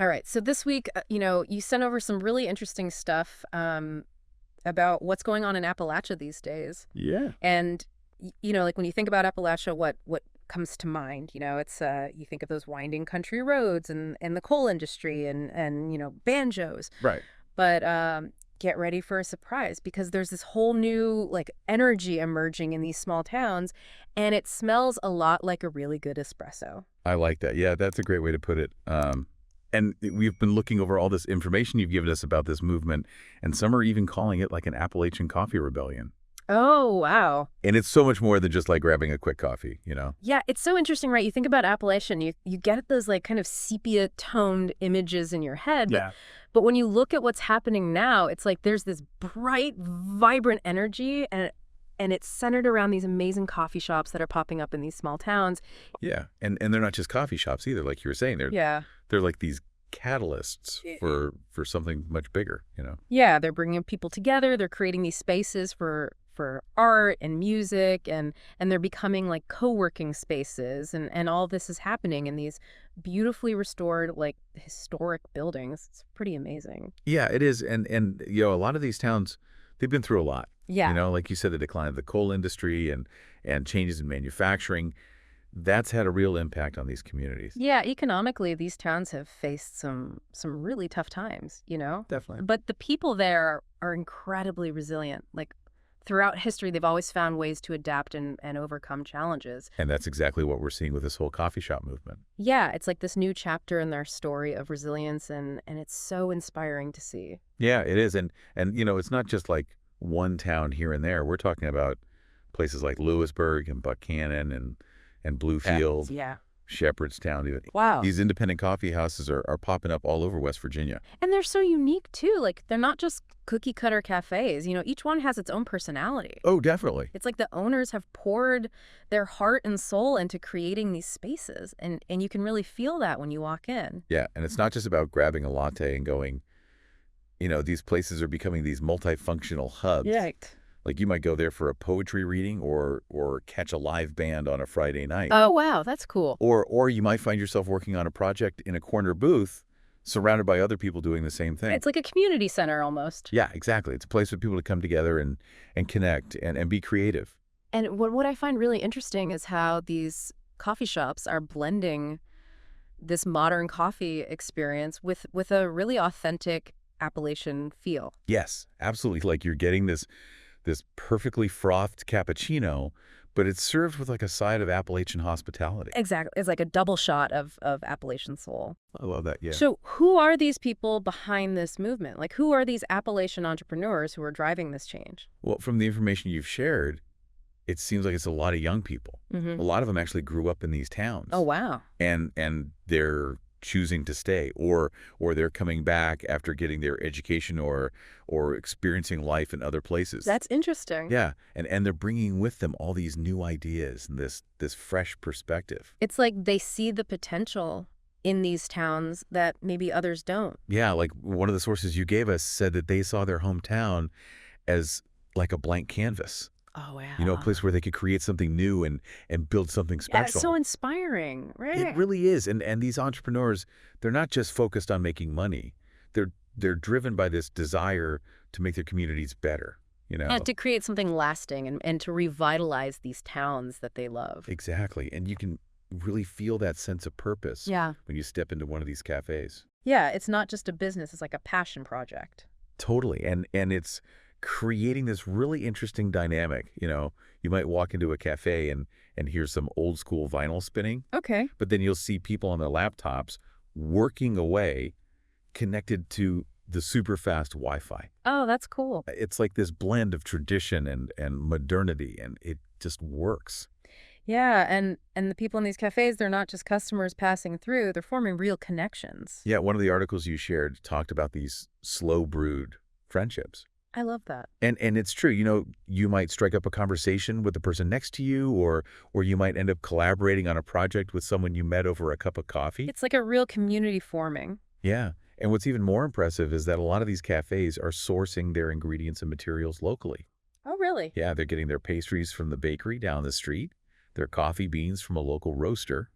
All right. So this week, you sent over some really interesting stuff about what's going on in Appalachia these days. Yeah. And, like when you think about Appalachia, what comes to mind? It's you think of those winding country roads and the coal industry and banjos. Right. But get ready for a surprise because there's this whole new like energy emerging in these small towns, and it smells a lot like a really good espresso. I like that. Yeah, that's a great way to put it. And we've been looking over all this information you've given us about this movement, and some are even calling it like an Appalachian coffee rebellion. Oh, wow. And it's so much more than just like grabbing a quick coffee, Yeah, it's so interesting, right? You think about Appalachian, you get those like kind of sepia-toned images in your head. Yeah. But when you look at what's happening now, it's like there's this bright, vibrant energy, and it's centered around these amazing coffee shops that are popping up in these small towns. Yeah. And they're not just coffee shops either, like you were saying. They're like these catalysts for something much bigger. Yeah, they're bringing people together. They're creating these spaces for art and music, and they're becoming like co-working spaces, and all this is happening in these beautifully restored, like historic buildings. It's pretty amazing. Yeah, it is. And a lot of these towns, they've been through a lot. Yeah. Like you said, the decline of the coal industry and changes in manufacturing. That's had a real impact on these communities. Yeah, economically, these towns have faced some really tough times. Definitely. But the people there are incredibly resilient. Like throughout history, they've always found ways to adapt and overcome challenges. And that's exactly what we're seeing with this whole coffee shop movement. Yeah, it's like this new chapter in their story of resilience, and it's so inspiring to see. Yeah, it is. And it's not just like one town here and there. We're talking about places like Lewisburg and Buchanan and Bluefield, Yeah. Shepherdstown. Even. Wow. These independent coffee houses are popping up all over West Virginia. And they're so unique, too. Like, they're not just cookie-cutter cafes. Each one has its own personality. Oh, definitely. It's like the owners have poured their heart and soul into creating these spaces, and you can really feel that when you walk in. Yeah, and it's not just about grabbing a latte and going, these places are becoming these multifunctional hubs. Right. Like you might go there for a poetry reading or catch a live band on a Friday night. Oh, wow, that's cool. Or you might find yourself working on a project in a corner booth surrounded by other people doing the same thing. It's like a community center almost. Yeah, exactly. It's a place for people to come together and connect and be creative. And what I find really interesting is how these coffee shops are blending this modern coffee experience with a really authentic Appalachian feel. Yes, absolutely. Like you're getting this perfectly frothed cappuccino, but it's served with like a side of Appalachian hospitality. Exactly. It's like a double shot of Appalachian soul. I love that, yeah. So who are these people behind this movement? Like, who are these Appalachian entrepreneurs who are driving this change? Well, from the information you've shared, it seems like it's a lot of young people. Mm-hmm. A lot of them actually grew up in these towns. Oh, wow. And they're choosing to stay, or they're coming back after getting their education or experiencing life in other places. That's interesting. Yeah, and they're bringing with them all these new ideas and this fresh perspective. It's like they see the potential in these towns that maybe others don't. Yeah, like one of the sources you gave us said that they saw their hometown as like a blank canvas. Oh, wow. A place where they could create something new and build something special. Yeah, it's so inspiring, right? It really is. And these entrepreneurs, they're not just focused on making money. They're driven by this desire to make their communities better, And to create something lasting and to revitalize these towns that they love. Exactly. And you can really feel that sense of purpose when you step into one of these cafes. Yeah, it's not just a business. It's like a passion project. Totally. And it's creating this really interesting dynamic. You might walk into a cafe and hear some old school vinyl spinning. Okay. But then you'll see people on their laptops working away connected to the super fast Wi-Fi. Oh, that's cool. It's like this blend of tradition and modernity, and it just works. Yeah, and the people in these cafes, they're not just customers passing through, they're forming real connections. Yeah, one of the articles you shared talked about these slow brewed friendships. I love that. And it's true. You might strike up a conversation with the person next to you, or you might end up collaborating on a project with someone you met over a cup of coffee. It's like a real community forming. Yeah. And what's even more impressive is that a lot of these cafes are sourcing their ingredients and materials locally. Oh, really? Yeah, they're getting their pastries from the bakery down the street, their coffee beans from a local roaster.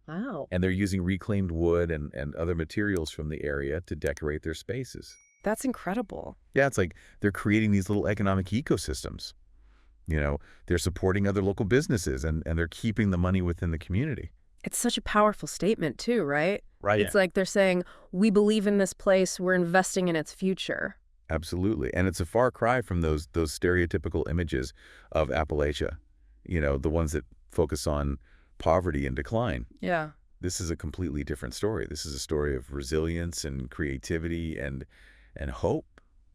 Wow. And they're using reclaimed wood and other materials from the area to decorate their spaces. That's incredible. Yeah, it's like they're creating these little economic ecosystems. They're supporting other local businesses and they're keeping the money within the community. It's such a powerful statement too, right? Right. It's like they're saying, we believe in this place, we're investing in its future. Absolutely. And it's a far cry from those stereotypical images of Appalachia, the ones that focus on poverty and decline. Yeah. This is a completely different story. This is a story of resilience and creativity and hope.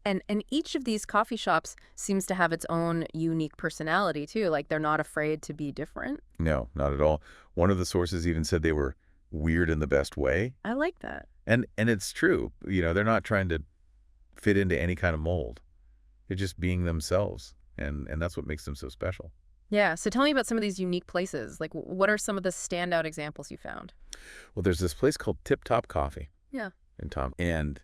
And each of these coffee shops seems to have its own unique personality too. Like they're not afraid to be different. No, not at all. One of the sources even said they were weird in the best way. I like that. And it's true. They're not trying to fit into any kind of mold. They're just being themselves. And that's what makes them so special. Yeah. So tell me about some of these unique places. Like what are some of the standout examples you found? Well, there's this place called Tip Top Coffee. Yeah. And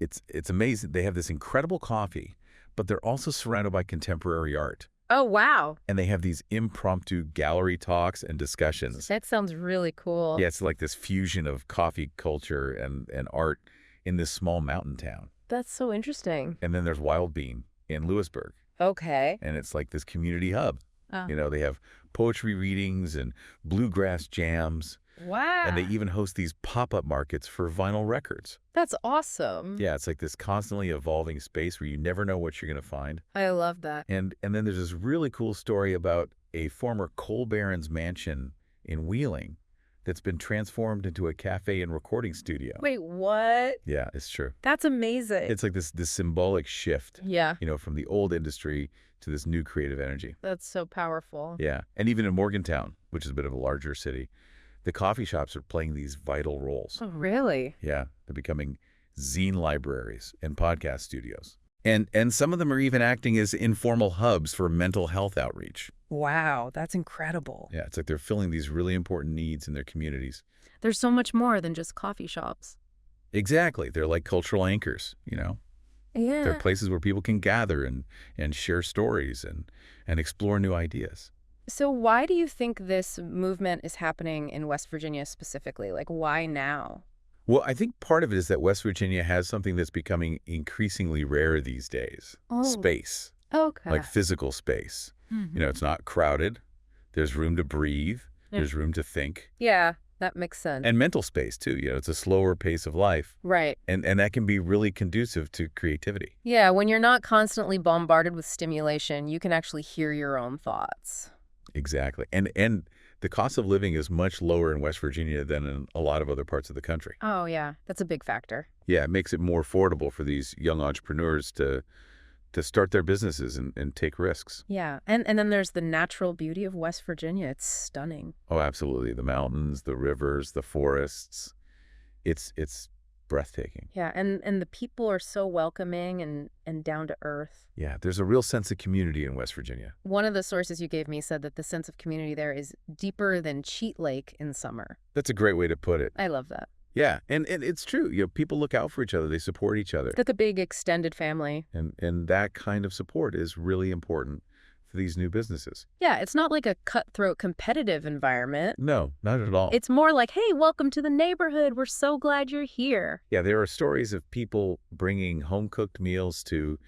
it's amazing. They have this incredible coffee, but they're also surrounded by contemporary art. Oh, wow. And they have these impromptu gallery talks and discussions. That sounds really cool. Yeah, it's like this fusion of coffee culture and art in this small mountain town. That's so interesting. And then there's Wild Bean in Lewisburg. Okay. And it's like this community hub. Oh. They have poetry readings and bluegrass jams. Wow. And they even host these pop-up markets for vinyl records. That's awesome. Yeah, it's like this constantly evolving space where you never know what you're going to find. I love that. And then there's this really cool story about a former coal baron's mansion in Wheeling that's been transformed into a cafe and recording studio. Wait, what? Yeah, it's true. That's amazing. It's like this symbolic shift, Yeah. from the old industry to this new creative energy. That's so powerful. Yeah, and even in Morgantown, which is a bit of a larger city, the coffee shops are playing these vital roles. Oh, really? Yeah, they're becoming zine libraries and podcast studios. And some of them are even acting as informal hubs for mental health outreach. Wow, that's incredible. Yeah, it's like they're filling these really important needs in their communities. There's so much more than just coffee shops. Exactly. They're like cultural anchors, Yeah. They're places where people can gather and share stories and explore new ideas. So why do you think this movement is happening in West Virginia specifically? Like, why now? Well, I think part of it is that West Virginia has something that's becoming increasingly rare these days. Oh. Space. Okay. Like physical space. Mhm. It's not crowded. There's room to breathe. Yeah. There's room to think. Yeah, that makes sense. And mental space, too. It's a slower pace of life. Right. And that can be really conducive to creativity. Yeah, when you're not constantly bombarded with stimulation, you can actually hear your own thoughts. Exactly. And the cost of living is much lower in West Virginia than in a lot of other parts of the country. Oh, yeah. That's a big factor. Yeah, it makes it more affordable for these young entrepreneurs to start their businesses and take risks. Yeah. And then there's the natural beauty of West Virginia. It's stunning. Oh, absolutely. The mountains, the rivers, the forests. It's breathtaking. Yeah. And the people are so welcoming and down to earth. Yeah, there's a real sense of community in West Virginia. One of the sources you gave me said that the sense of community there is deeper than Cheat Lake in summer. That's a great way to put it. I love that. Yeah, and it's true. People look out for each other. They support each other. That's a big extended family. And that kind of support is really important for these new businesses. Yeah, it's not like a cutthroat competitive environment. No, not at all. It's more like, hey, welcome to the neighborhood. We're so glad you're here. Yeah, there are stories of people bringing home-cooked meals to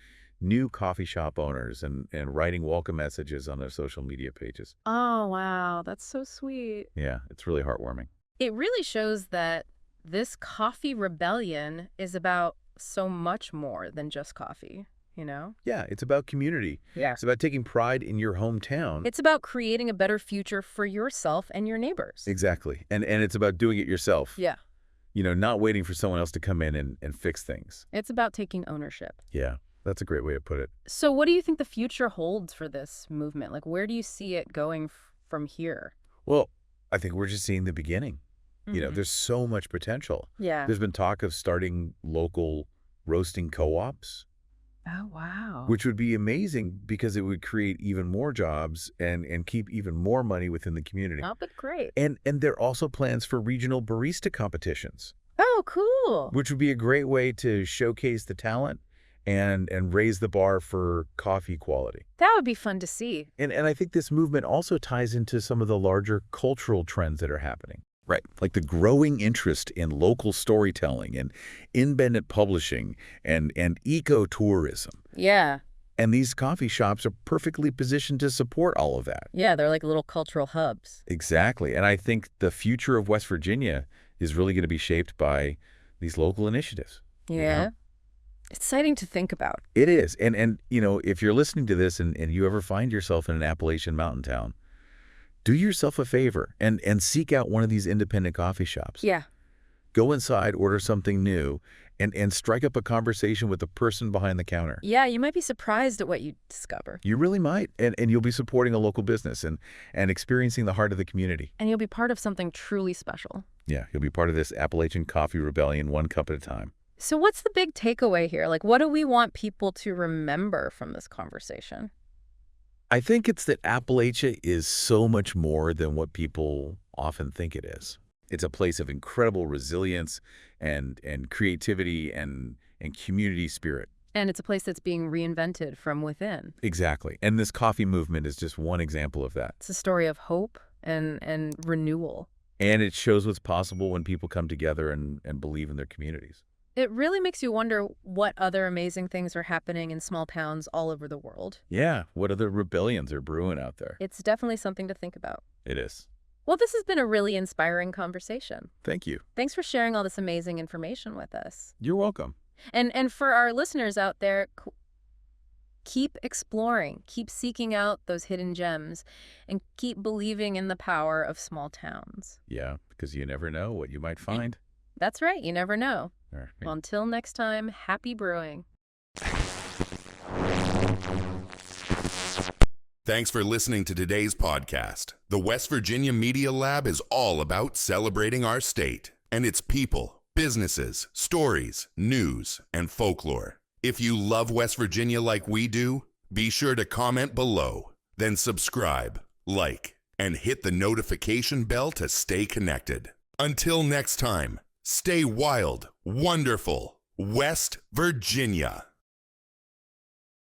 new coffee shop owners and writing welcome messages on their social media pages. Oh, wow. That's so sweet. Yeah, it's really heartwarming. It really shows that this coffee rebellion is about so much more than just coffee, Yeah, it's about community. Yeah. It's about taking pride in your hometown. It's about creating a better future for yourself and your neighbors. Exactly. And it's about doing it yourself. Yeah. Not waiting for someone else to come in and fix things. It's about taking ownership. Yeah, that's a great way to put it. So what do you think the future holds for this movement? Like, where do you see it going from here? Well, I think we're just seeing the beginning. Mhm. There's so much potential. Yeah. There's been talk of starting local roasting co-ops, Oh, wow. which would be amazing because it would create even more jobs and keep even more money within the community. Oh, but great. And there are also plans for regional barista competitions, Oh, cool. which would be a great way to showcase the talent and raise the bar for coffee quality. That would be fun to see. And I think this movement also ties into some of the larger cultural trends that are happening. Right. Like the growing interest in local storytelling and independent publishing and ecotourism. Yeah. And these coffee shops are perfectly positioned to support all of that. Yeah, they're like little cultural hubs. Exactly. And I think the future of West Virginia is really going to be shaped by these local initiatives. Yeah. Exciting to think about. It is. And if you're listening to this and you ever find yourself in an Appalachian mountain town, do yourself a favor and seek out one of these independent coffee shops. Yeah. Go inside, order something new, and strike up a conversation with the person behind the counter. Yeah, you might be surprised at what you discover. You really might. And you'll be supporting a local business and experiencing the heart of the community. And you'll be part of something truly special. Yeah, you'll be part of this Appalachian Coffee Rebellion, one cup at a time. So what's the big takeaway here? Like, what do we want people to remember from this conversation? I think it's that Appalachia is so much more than what people often think it is. It's a place of incredible resilience and creativity and community spirit. And it's a place that's being reinvented from within. Exactly. And this coffee movement is just one example of that. It's a story of hope and renewal. And it shows what's possible when people come together and believe in their communities. It really makes you wonder what other amazing things are happening in small towns all over the world. Yeah, what other rebellions are brewing out there? It's definitely something to think about. It is. Well, this has been a really inspiring conversation. Thank you. Thanks for sharing all this amazing information with us. You're welcome. And for our listeners out there, keep exploring, keep seeking out those hidden gems, and keep believing in the power of small towns. Yeah, because you never know what you might find. That's right, you never know. All right. Well, until next time, happy brewing. Thanks for listening to today's podcast. The West Virginia Media Lab is all about celebrating our state and its people, businesses, stories, news, and folklore. If you love West Virginia like we do, be sure to comment below, then subscribe, like, and hit the notification bell to stay connected. Until next time, stay wild, wonderful, West Virginia.